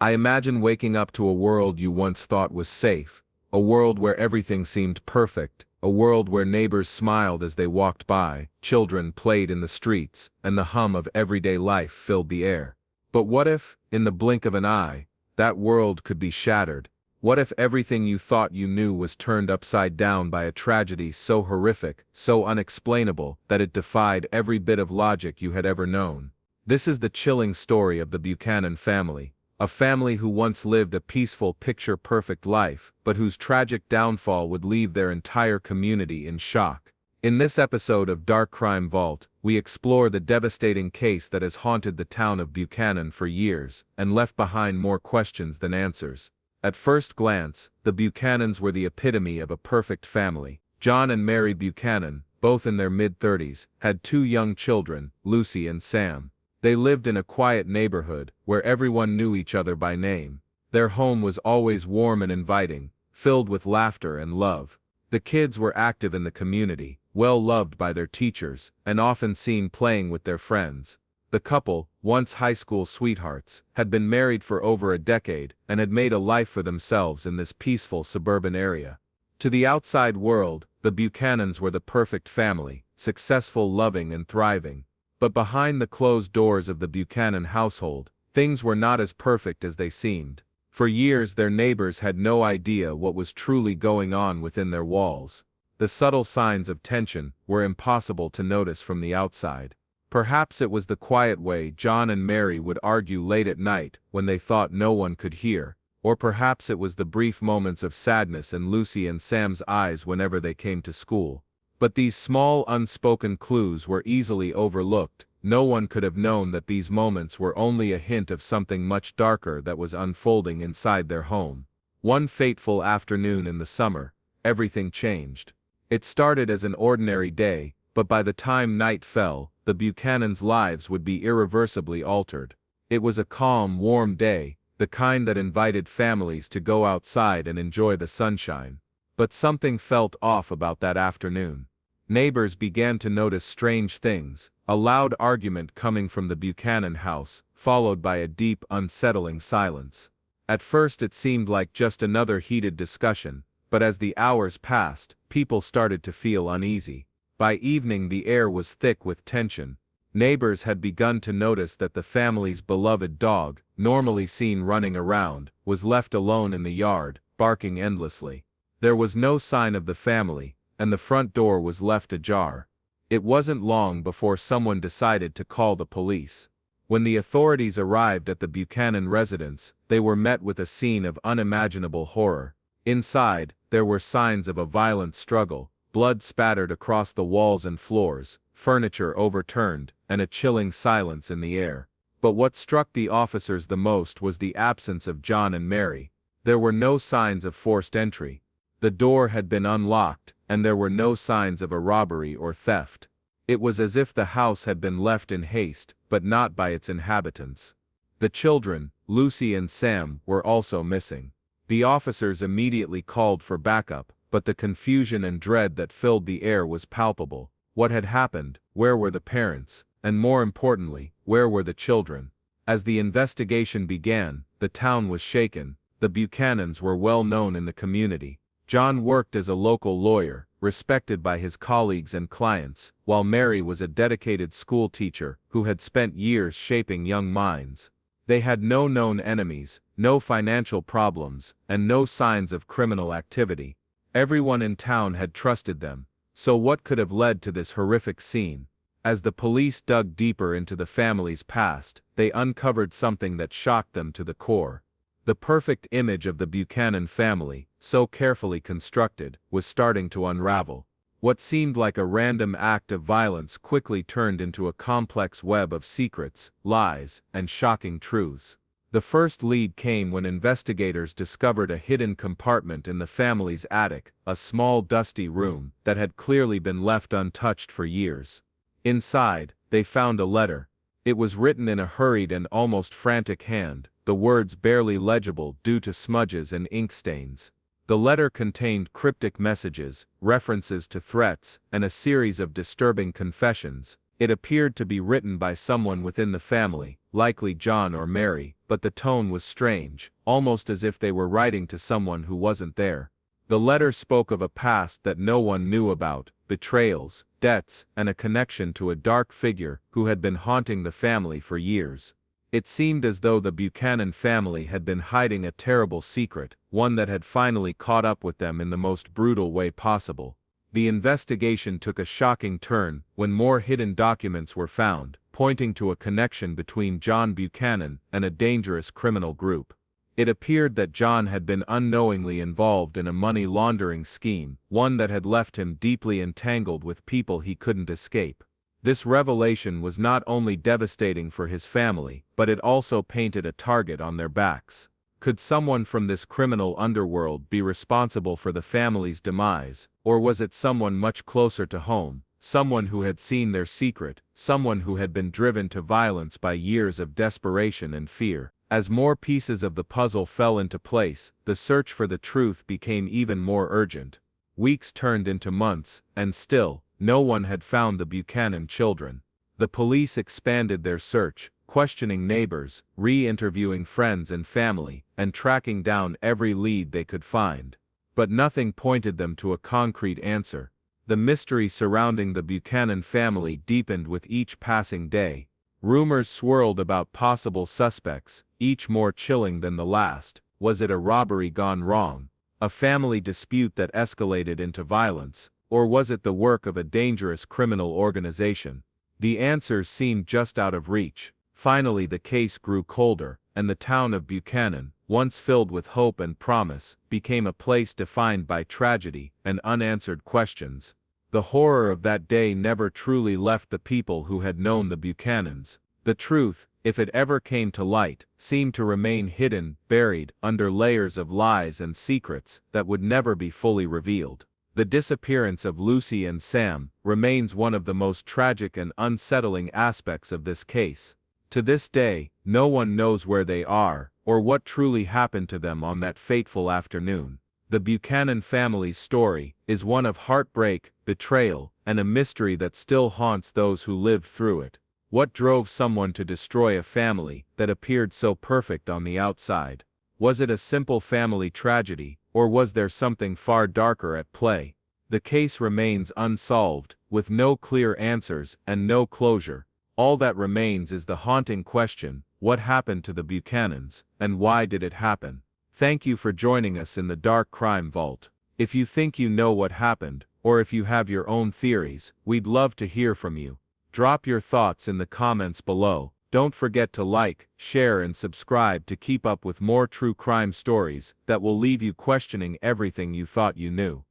I imagine waking up to a world you once thought was safe, a world where everything seemed perfect, a world where neighbors smiled as they walked by, children played in the streets, and the hum of everyday life filled the air. But what if, in the blink of an eye, that world could be shattered? What if everything you thought you knew was turned upside down by a tragedy so horrific, so unexplainable, that it defied every bit of logic you had ever known? This is the chilling story of the Buchanan family, a family who once lived a peaceful, picture-perfect life, but whose tragic downfall would leave their entire community in shock. In this episode of Dark Crime Vault, we explore the devastating case that has haunted the town of Buchanan for years, and left behind more questions than answers. At first glance, the Buchanans were the epitome of a perfect family. John and Mary Buchanan, both in their mid-30s, had two young children, Lucy and Sam. They lived in a quiet neighborhood, where everyone knew each other by name. Their home was always warm and inviting, filled with laughter and love. The kids were active in the community, well loved by their teachers, and often seen playing with their friends. The couple, once high school sweethearts, had been married for over a decade and had made a life for themselves in this peaceful suburban area. To the outside world, the Buchanans were the perfect family, successful, loving, and thriving. But behind the closed doors of the Buchanan household, things were not as perfect as they seemed. For years their neighbors had no idea what was truly going on within their walls. The subtle signs of tension were impossible to notice from the outside. Perhaps it was the quiet way John and Mary would argue late at night when they thought no one could hear, or perhaps it was the brief moments of sadness in Lucy and Sam's eyes whenever they came to school. But these small unspoken clues were easily overlooked. No one could have known that these moments were only a hint of something much darker that was unfolding inside their home. One fateful afternoon in the summer, everything changed. It started as an ordinary day, but by the time night fell, the Buchanans' lives would be irreversibly altered. It was a calm, warm day, the kind that invited families to go outside and enjoy the sunshine. But something felt off about that afternoon. Neighbors began to notice strange things, a loud argument coming from the Buchanan house, followed by a deep, unsettling silence. At first it seemed like just another heated discussion, but as the hours passed, people started to feel uneasy. By evening the air was thick with tension. Neighbors had begun to notice that the family's beloved dog, normally seen running around, was left alone in the yard, barking endlessly. There was no sign of the family, and the front door was left ajar. It wasn't long before someone decided to call the police. When the authorities arrived at the Buchanan residence, they were met with a scene of unimaginable horror. Inside, there were signs of a violent struggle, blood spattered across the walls and floors, furniture overturned, and a chilling silence in the air. But what struck the officers the most was the absence of John and Mary. There were no signs of forced entry. The door had been unlocked, and there were no signs of a robbery or theft. It was as if the house had been left in haste, but not by its inhabitants. The children, Lucy and Sam, were also missing. The officers immediately called for backup, but the confusion and dread that filled the air was palpable. What had happened? Where were the parents? And more importantly, where were the children? As the investigation began, the town was shaken. The Buchanans were well known in the community. John worked as a local lawyer, respected by his colleagues and clients, while Mary was a dedicated school teacher who had spent years shaping young minds. They had no known enemies, no financial problems, and no signs of criminal activity. Everyone in town had trusted them. So what could have led to this horrific scene? As the police dug deeper into the family's past, they uncovered something that shocked them to the core. The perfect image of the Buchanan family, so carefully constructed, was starting to unravel. What seemed like a random act of violence quickly turned into a complex web of secrets, lies, and shocking truths. The first lead came when investigators discovered a hidden compartment in the family's attic, a small dusty room that had clearly been left untouched for years. Inside, they found a letter. It was written in a hurried and almost frantic hand, the words barely legible due to smudges and ink stains. The letter contained cryptic messages, references to threats, and a series of disturbing confessions. It appeared to be written by someone within the family, likely John or Mary, but the tone was strange, almost as if they were writing to someone who wasn't there. The letter spoke of a past that no one knew about, betrayals, debts, and a connection to a dark figure who had been haunting the family for years. It seemed as though the Buchanan family had been hiding a terrible secret, one that had finally caught up with them in the most brutal way possible. The investigation took a shocking turn when more hidden documents were found, pointing to a connection between John Buchanan and a dangerous criminal group. It appeared that John had been unknowingly involved in a money laundering scheme, one that had left him deeply entangled with people he couldn't escape. This revelation was not only devastating for his family, but it also painted a target on their backs. Could someone from this criminal underworld be responsible for the family's demise, or was it someone much closer to home, someone who had seen their secret, someone who had been driven to violence by years of desperation and fear? As more pieces of the puzzle fell into place, the search for the truth became even more urgent. Weeks turned into months, and still, no one had found the Buchanan children. The police expanded their search, questioning neighbors, re-interviewing friends and family, and tracking down every lead they could find. But nothing pointed them to a concrete answer. The mystery surrounding the Buchanan family deepened with each passing day. Rumors swirled about possible suspects, each more chilling than the last. Was it a robbery gone wrong? A family dispute that escalated into violence? Or was it the work of a dangerous criminal organization? The answers seemed just out of reach. Finally the case grew colder, and the town of Buchanan, once filled with hope and promise, became a place defined by tragedy and unanswered questions. The horror of that day never truly left the people who had known the Buchanans. The truth, if it ever came to light, seemed to remain hidden, buried under layers of lies and secrets that would never be fully revealed. The disappearance of Lucy and Sam remains one of the most tragic and unsettling aspects of this case. To this day, no one knows where they are, or what truly happened to them on that fateful afternoon. The Buchanan family's story is one of heartbreak, betrayal, and a mystery that still haunts those who lived through it. What drove someone to destroy a family that appeared so perfect on the outside? Was it a simple family tragedy, or was there something far darker at play? The case remains unsolved, with no clear answers and no closure. All that remains is the haunting question: what happened to the Buchanans, and why did it happen? Thank you for joining us in the Dark Crime Vault. If you think you know what happened, or if you have your own theories, we'd love to hear from you. Drop your thoughts in the comments below. Don't forget to like, share and subscribe to keep up with more true crime stories that will leave you questioning everything you thought you knew.